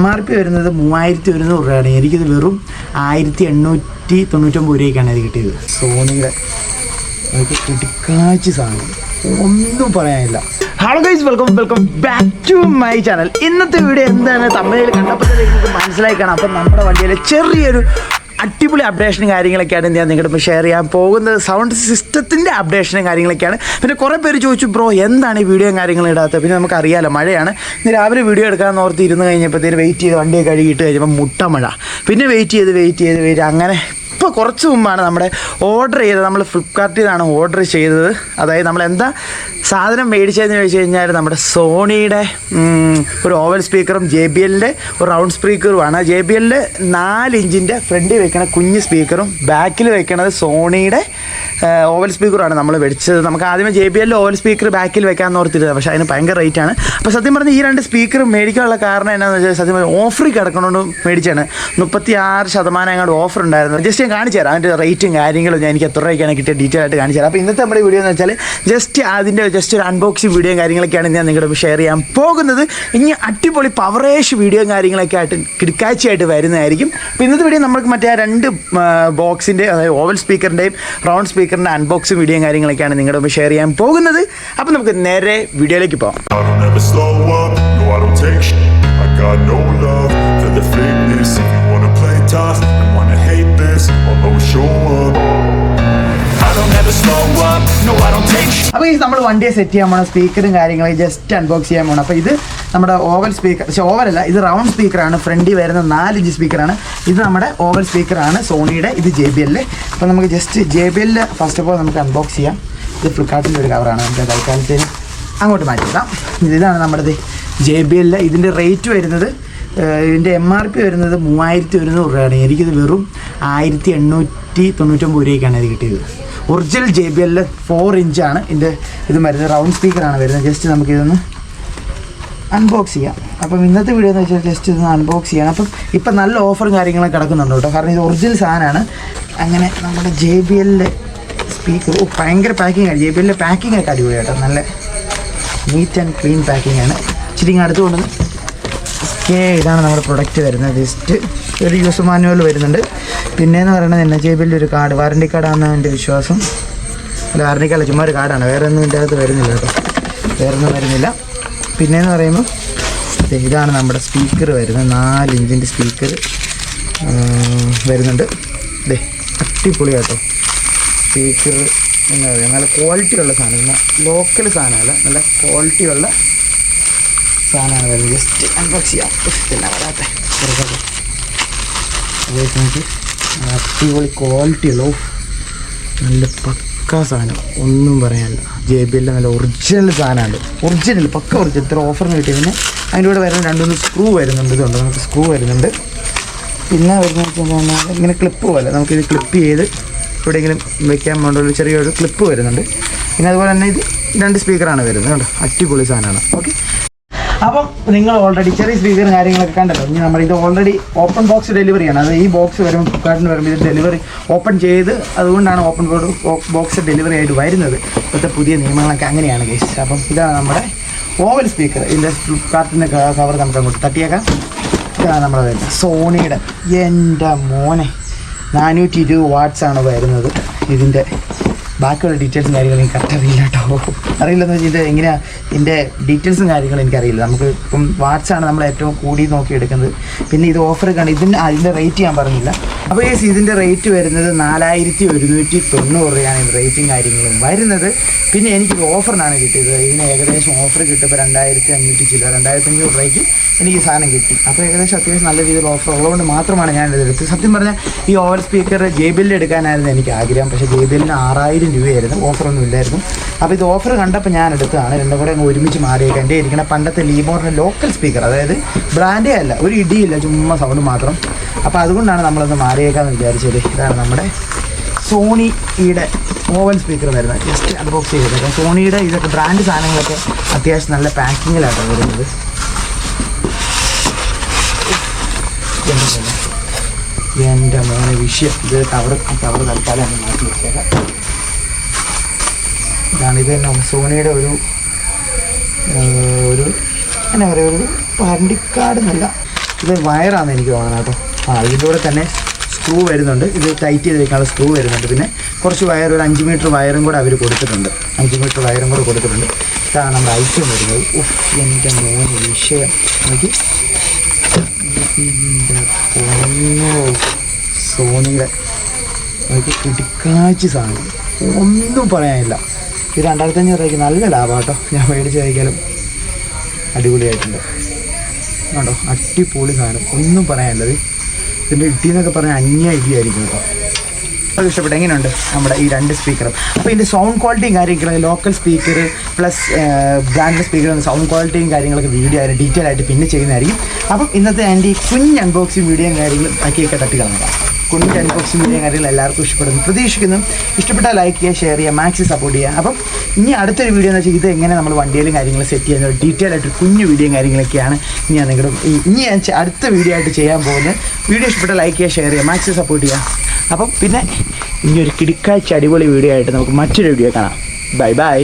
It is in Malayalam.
MRP വരുന്നത് 3100 രൂപയാണ്. എനിക്കിത് വെറും 1899 രൂപയ്ക്കാണ് ഇത് കിട്ടിയത്. സോണിയുടെ നമുക്ക് കിടക്കാച്ചി സാധനം, ഒന്നും പറയാനില്ല. Hello guys, welcome back to my channel. ഇന്നത്തെ വീഡിയോ എന്താണ് തമിഴിൽ കണ്ടപ്പോഴത്തേക്ക് നിങ്ങൾക്ക് മനസ്സിലായി കാണാം. അപ്പം നമ്മുടെ വണ്ടിയിലെ ചെറിയൊരു അടിപൊളി അപ്ഡേഷനും കാര്യങ്ങളൊക്കെയാണ് ഞാൻ നിങ്ങളുടെ ഷെയർ ചെയ്യാൻ പോകുന്നത്. സൗണ്ട് സിസ്റ്റത്തിൻ്റെ അപ്ഡേഷനും കാര്യങ്ങളൊക്കെയാണ്. പിന്നെ കുറേ പേര് ചോദിച്ചു, ബ്രോ എന്താണ് ഈ വീഡിയോയും കാര്യങ്ങളും ഇടാത്തത്? പിന്നെ നമുക്കറിയാമല്ലോ, മഴയാണ്. ഇന്ന് രാവിലെ വീഡിയോ എടുക്കാമെന്ന് ഓർത്ത് ഇരുന്ന് കഴിഞ്ഞപ്പോഴത്തേന് വെയിറ്റ് ചെയ്ത് വണ്ടിയൊക്കെ കഴുകിയിട്ട് കഴിഞ്ഞപ്പോൾ മുട്ട മഴ. പിന്നെ വെയിറ്റ് ചെയ്ത് അങ്ങനെ ഇപ്പോൾ കുറച്ച് മുമ്പാണ് നമ്മുടെ ഓർഡർ ചെയ്തത്. നമ്മൾ ഫ്ലിപ്കാർട്ടിൽ നിന്നാണ് ഓർഡർ ചെയ്തത്. അതായത് നമ്മൾ എന്താ സാധനം മേടിച്ചതെന്ന് ചോദിച്ചു കഴിഞ്ഞാൽ നമ്മുടെ സോണിയുടെ ഒരു ഓവൽ സ്പീക്കറും JBLൻ്റെ ഒരു റൗണ്ട് സ്പീക്കറുമാണ്. JBLൻ്റെ 4 ഇഞ്ചിൻ്റെ ഫ്രണ്ടിൽ വെക്കണ കുഞ്ഞ് സ്പീക്കറും ബാക്കിൽ വെക്കണത് സോണിയുടെ ഓവൽ സ്പീക്കറുമാണ് നമ്മൾ മേടിച്ചത്. നമുക്ക് ആദ്യമേ JBLൻ്റെ ഓവൽ സ്പീക്കർ ബാക്കിൽ വെക്കാമെന്ന് ഓർത്തിരുന്നത്, പക്ഷേ അതിന് ഭയങ്കര റേറ്റാണ്. അപ്പോൾ സത്യം പറഞ്ഞാൽ ഈ 2 സ്പീക്കർ മേടിക്കാനുള്ള കാരണം എന്നാന്ന് വെച്ചാൽ സത്യം പറഞ്ഞാൽ ഓഫറിൽ കിടക്കണോണ്ട് മേടിച്ചാണ്. 36% അങ്ങോട്ട് ഓഫർ ഉണ്ടായിരുന്നു. ജസ്റ്റ് ഞാൻ കാണിച്ചു തരാം അതിൻ്റെ റേറ്റും കാര്യങ്ങളും. ഞാൻ എനിക്ക് എത്ര രൂപയ്ക്കാണ് കിട്ടിയ ഡീറ്റെയിൽ ആയിട്ട് കാണിച്ചു തരാം. അപ്പോൾ ഇന്നത്തെ നമ്മുടെ വീഡിയോ എന്ന് വെച്ചാൽ ജസ്റ്റ് ഒരു അൺബോക്സിങ് വീഡിയോയും കാര്യങ്ങളൊക്കെയാണ് ഞാൻ നിങ്ങളുടെ ഷെയർ ചെയ്യാൻ പോകുന്നത്. ഇനി അടിപൊളി പവറേഷ് വീഡിയോയും കാര്യങ്ങളൊക്കെ ആയിട്ട് കിടക്കാഴ്ചയായിട്ട് വരുന്നതായിരിക്കും. അപ്പോൾ ഇന്നത്തെ വീഡിയോ നമുക്ക് മറ്റേ ആ 2 ബോക്സിൻ്റെ, അതായത് ഓവൽ സ്പീക്കറിൻ്റെയും റൗണ്ട് സ്പീക്കറിൻ്റെ അൺബോക്സിങ് വീഡിയോയും കാര്യങ്ങളൊക്കെയാണ് നിങ്ങളുടെ ഷെയർ ചെയ്യാൻ പോകുന്നത്. അപ്പോൾ നമുക്ക് നേരെ വീഡിയോയിലേക്ക് പോകാം. അപ്പോൾ ഈ നമ്മൾ വണ്ടിയെ സെറ്റ് ചെയ്യാൻ പോകണം, സ്പീക്കറും കാര്യങ്ങളും ജസ്റ്റ് അൺബോക്സ് ചെയ്യാൻ പോകണം. അപ്പോൾ ഇത് നമ്മുടെ ഓവൽ സ്പീക്കർ, പക്ഷേ ഓവലല്ല, ഇത് റൗണ്ട് സ്പീക്കറാണ്. ഫ്രണ്ടിൽ വരുന്ന 4 ഇഞ്ച് സ്പീക്കറാണ്. ഇത് നമ്മുടെ ഓവൽ സ്പീക്കറാണ് സോണിയുടെ. ഇത് JBL. അപ്പോൾ നമുക്ക് just JBL first of all നമുക്ക് അൺബോക്സ് ചെയ്യാം. ഇത് ഫ്ലിപ്കാർട്ടിൻ്റെ ഒരു കവറാണ്. നമുക്ക് തൽക്കാലത്തിന് അങ്ങോട്ട് മാറ്റിയിടാം. ഇതാണ് നമ്മുടെ JBL. ഇതിൻ്റെ റേറ്റ് വരുന്നത്, ഇതിൻ്റെ MRP വരുന്നത് 3100 രൂപയാണ്. എനിക്കിത് വെറും 1899 രൂപയ്ക്കാണ് ഇത് കിട്ടിയത്. ഒറിജിനൽ JBL 4 ഇഞ്ചാണ് ഇതിൻ്റെ ഇത് വരുന്നത്. റൗണ്ട് സ്പീക്കറാണ് വരുന്നത്. ജസ്റ്റ് നമുക്കിതൊന്ന് അൺബോക്സ് ചെയ്യാം. അപ്പം ഇന്നത്തെ വീഡിയോ എന്ന് വെച്ചാൽ ജസ്റ്റ് ഇതൊന്ന് അൺബോക്സ് ചെയ്യണം. അപ്പം ഇപ്പം നല്ല ഓഫറും കാര്യങ്ങളും കിടക്കുന്നുണ്ട് കേട്ടോ, കാരണം ഇത് ഒറിജിനൽ സാധനമാണ്. അങ്ങനെ നമ്മുടെ JBL സ്പീക്കർ, ഭയങ്കര പാക്കിംഗ് ആണ്. JBL പാക്കിംഗ് ഒക്കെ അടിപൊളി കേട്ടോ, നല്ല നീറ്റ് ആൻഡ് ക്ലീൻ പാക്കിംഗ് ആണ്. ഇച്ചിരി അടുത്ത് കൊണ്ടുവന്ന് ഇതാണ് നമ്മുടെ പ്രൊഡക്റ്റ് വരുന്നത്. ജസ്റ്റ് ഒരു യൂസ് മാനുവൽ വരുന്നുണ്ട്. പിന്നെയെന്ന് പറയുന്നത് തന്നെ JBL ഒരു കാർഡ്, വാറണ്ടി കാർഡാണെന്നാണ് എൻ്റെ വിശ്വാസം. അല്ല, വാറണ്ടി കാർഡ് ചുമ്മാ ഒരു കാർഡാണ്, വേറെ ഒന്നും ഇതിൻ്റെ അകത്ത് വരുന്നില്ല കേട്ടോ, വേറെ ഒന്നും വരുന്നില്ല. പിന്നെയെന്ന് പറയുമ്പോൾ ഇതാണ് നമ്മുടെ സ്പീക്കർ വരുന്നത്. 4 ഇഞ്ചിൻ്റെ സ്പീക്കർ വരുന്നുണ്ട്. അടിപൊളി കേട്ടോ സ്പീക്കർ. എന്താ പറയുക, നല്ല ക്വാളിറ്റിയുള്ള സാധനം, ലോക്കൽ സാധനമല്ല, നല്ല ക്വാളിറ്റിയുള്ള സാധനമാണ് വരുന്നത്. ജസ്റ്റ് അൺബോക്സ് ചെയ്യാം. പിന്നെ വരാത്തെ നമുക്ക് അടിപൊളി ക്വാളിറ്റിയുള്ളൂ, നല്ല പക്ക സാധനം, ഒന്നും പറയാനില്ല. JBL നല്ല ഒറിജിനൽ സാധനമാണ്. ഒറിജിനൽ പക്ക ഒറിജിനൽ. ഇത്ര ഓഫറിന് കിട്ടി. പിന്നെ അതിൻ്റെ കൂടെ വരുന്ന 2-3 സ്ക്രൂ വരുന്നുണ്ട്. ഇതുണ്ട്, നമുക്ക് സ്ക്രൂ വരുന്നുണ്ട്. പിന്നെ വരുന്നത് ഇങ്ങനെ ക്ലിപ്പ് പോലെ നമുക്കിത് ക്ലിപ്പ് ചെയ്ത് എവിടെയെങ്കിലും വയ്ക്കാൻ വേണ്ട ഒരു ചെറിയൊരു ക്ലിപ്പ് വരുന്നുണ്ട്. പിന്നെ അതുപോലെ തന്നെ ഇത് 2 സ്പീക്കറാണ് വരുന്നത് കേട്ടോ, അടിപൊളി സാധനമാണ്. ഓക്കെ, അപ്പം നിങ്ങൾ ഓൾറെഡി ചെറിയ സ്പീക്കറും കാര്യങ്ങളൊക്കെ കണ്ടല്ലോ. ഇനി നമ്മളിത് ഓൾറെഡി ഓപ്പൺ ബോക്സ് ഡെലിവറിയാണ്. അത് ഈ ബോക്സ് വരുമ്പോൾ ഫ്ലിപ്കാർട്ടിന് വരുമ്പോൾ ഇത് ഡെലിവറി ഓപ്പൺ ചെയ്ത്, അതുകൊണ്ടാണ് ഓപ്പൺ ബോക്സ് ഡെലിവറി ആയിട്ട് വരുന്നത്. ഇപ്പോഴത്തെ പുതിയ നിയമങ്ങളൊക്കെ അങ്ങനെയാണ് ഗൈസ്. അപ്പം ഇതാണ് നമ്മുടെ ഓവൽ സ്പീക്കർ. ഇതിൻ്റെ ഫ്ലിപ്കാർട്ടിൻ്റെ കവർ നമുക്ക് അങ്ങോട്ട് തട്ടിയേക്കാം. ഇതാണ് നമ്മുടെ വരുന്നത് സോണിയുടെ. എൻ്റെ മോനെ 420 വാട്ട്സാണ് വരുന്നത്. ഇതിൻ്റെ ബാക്കിയുള്ള ഡീറ്റെയിൽസും കാര്യങ്ങളും എനിക്ക് കറക്റ്റ് അറിയില്ല കേട്ടോ. അറിയില്ലെന്ന് വെച്ചാൽ ഇത് എങ്ങനെയാണ് ഇതിൻ്റെ ഡീറ്റെയിൽസും കാര്യങ്ങളും എനിക്കറിയില്ല. നമുക്ക് ഇപ്പം വാട്സാണ് നമ്മൾ ഏറ്റവും കൂടി നോക്കി എടുക്കുന്നത്. പിന്നെ ഇത് ഓഫർ കണ്ട് അതിൻ്റെ റേറ്റ് ഞാൻ പറഞ്ഞില്ല. അപ്പോൾ ഇതിൻ്റെ റേറ്റ് വരുന്നത് 4190 രൂപയാണ് ഇതിൻ്റെ റേറ്റും കാര്യങ്ങളും വരുന്നത്. പിന്നെ എനിക്കിത് ഓഫറിനാണ് കിട്ടിയത്. ഇതിന് ഏകദേശം ഓഫർ കിട്ടുമ്പോൾ 2500 രൂപയ്ക്ക് എനിക്ക് സാധനം കിട്ടി. അപ്പോൾ ഏകദേശം അത്യാവശ്യം നല്ല രീതിയിൽ ഓഫർ ഉള്ളതുകൊണ്ട് മാത്രമാണ് ഞാനിത് എടുത്തത്. സത്യം പറഞ്ഞാൽ ഈ ഓവൽ സ്പീക്കർ JBL എടുക്കാനായിരുന്നു എനിക്ക് ആഗ്രഹം, പക്ഷേ JBLന് 6000 രൂപയായിരുന്നു, ഓഫറൊന്നും ഇല്ലായിരുന്നു. അപ്പോൾ ഇത് ഓഫർ കണ്ടപ്പോൾ ഞാൻ എടുത്തതാണ്. രണ്ടും കൂടെ അങ്ങ് ഒരുമിച്ച് മാറിയേക്കാം. എൻ്റെ ഇരിക്കുന്ന പണ്ടത്തെ ലീബോറിൻ്റെ ലോക്കൽ സ്പീക്കർ, അതായത് ബ്രാൻഡേ അല്ല, ഒരു ഇടിയില്ല, ചുമ്മാ സൗണ്ട് മാത്രം. അപ്പോൾ അതുകൊണ്ടാണ് നമ്മളൊന്ന് മാറിയേക്കാമെന്ന് വിചാരിച്ചത്. ഇതാണ് നമ്മുടെ സോണിയുടെ ഓവൽ സ്പീക്കർ വരുന്നത്. ജസ്റ്റ് അൺബോക്സ് ചെയ്തത്. സോണിയുടെ ഇതൊക്കെ ബ്രാൻഡ് സാധനങ്ങളൊക്കെ അത്യാവശ്യം നല്ല പാക്കിങ്ങിലാണ് വരുന്നത്. എൻ്റെ മോനെ വിഷയം. ഇത് കവർ തൽക്കാലം മാറ്റി വെച്ചേക്കാം. ഇതാണ് ഇത് തന്നെ സോണിയുടെ ഒരു എന്നാ പറയുക, ഒരു വാറണ്ടി കാർഡ് എന്നല്ല, ഇത് വയറാണെന്ന് എനിക്ക് തോന്നണം കേട്ടോ. ഇതിൻ്റെ കൂടെ തന്നെ സ്ക്രൂ വരുന്നുണ്ട്. ഇത് ടൈറ്റ് ചെയ്ത് വെക്കാനുള്ള സ്ക്രൂ വരുന്നുണ്ട്. പിന്നെ കുറച്ച് വയർ, ഒരു 5 മീറ്റർ വയറും കൂടെ അവർ കൊടുത്തിട്ടുണ്ട്. 5 മീറ്റർ വയറും കൂടെ കൊടുത്തിട്ടുണ്ട്. ഇതാണ് നമ്മുടെ ഐറ്റം വരുന്നത്. എൻ്റെ മോന് വിഷയം നോക്കി. സോണിയുടെ നോക്കി കിടക്കാച്ചി സാധനം, ഒന്നും പറയാനില്ല. ഇത് 2500 രൂപയ്ക്ക് നല്ല ലാഭം കേട്ടോ. ഞാൻ മേടിച്ച് കഴിക്കാനും അടിപൊളിയായിട്ടുണ്ട് കേട്ടോ. അടിപൊളി സാധനം, ഒന്നും പറയാനില്ല. ഇതിൻ്റെ ഇടിയെന്നൊക്കെ പറഞ്ഞാൽ ഇടിയായിരിക്കും കേട്ടോ. അത് ഇഷ്ടപ്പെട്ടു. എങ്ങനെയുണ്ട് നമ്മുടെ ഈ 2 സ്പീക്കറും? അപ്പോൾ ഇതിൻ്റെ സൗണ്ട് ക്വാളിറ്റിയും കാര്യങ്ങളൊക്കെ, local speaker plus brand speaker, sound ക്വാളിറ്റിയും കാര്യങ്ങളൊക്കെ വീഡിയോ ആയിട്ട് ഡീറ്റെയിൽ ആയിട്ട് പിന്നെ ചെയ്യുന്നതായിരിക്കും. അപ്പം ഇന്നത്തെ എൻ്റെ ഈ കുഞ്ഞ് അൺബോക്സിങ് വീഡിയോയും കാര്യങ്ങളും ആക്കിയൊക്കെ തട്ടി കളഞ്ഞാൽ കുഞ്ഞ് അൺബോക്സിങ് വീഡിയോയും കാര്യങ്ങളും എല്ലാവർക്കും ഇഷ്ടപ്പെടുന്നു പ്രതീക്ഷിക്കുന്നു. ഇഷ്ടപ്പെട്ടാൽ ലൈക്ക് ചെയ്യുക, ഷെയർ ചെയ്യുക, മാക്സിമം സപ്പോർട്ട് ചെയ്യുക. അപ്പം ഇനി അടുത്തൊരു വീഡിയോ എന്ന് വെച്ചാൽ ഇത് എങ്ങനെ നമ്മൾ വണ്ടിയിലും കാര്യങ്ങളും സെറ്റ് ചെയ്യുന്നത് ഡീറ്റെയിൽ ആയിട്ട് കുഞ്ഞു വീഡിയോയും കാര്യങ്ങളൊക്കെയാണ് ഞാൻ നിങ്ങളുടെ അടുത്ത വീഡിയോ ആയിട്ട് ചെയ്യാൻ പോകുന്നത്. വീഡിയോ ഇഷ്ടപ്പെട്ടാൽ ലൈക്ക് ചെയ്യുക, ഷെയർ ചെയ്യുക, മാക്സിമം സപ്പോർട്ട് ചെയ്യുക. അപ്പം പിന്നെ ഇനി ഒരു കിടക്കാഴ്ച അടിപൊളി വീഡിയോ ആയിട്ട് നമുക്ക് മറ്റൊരു വീഡിയോ കാണാം. Bye bye.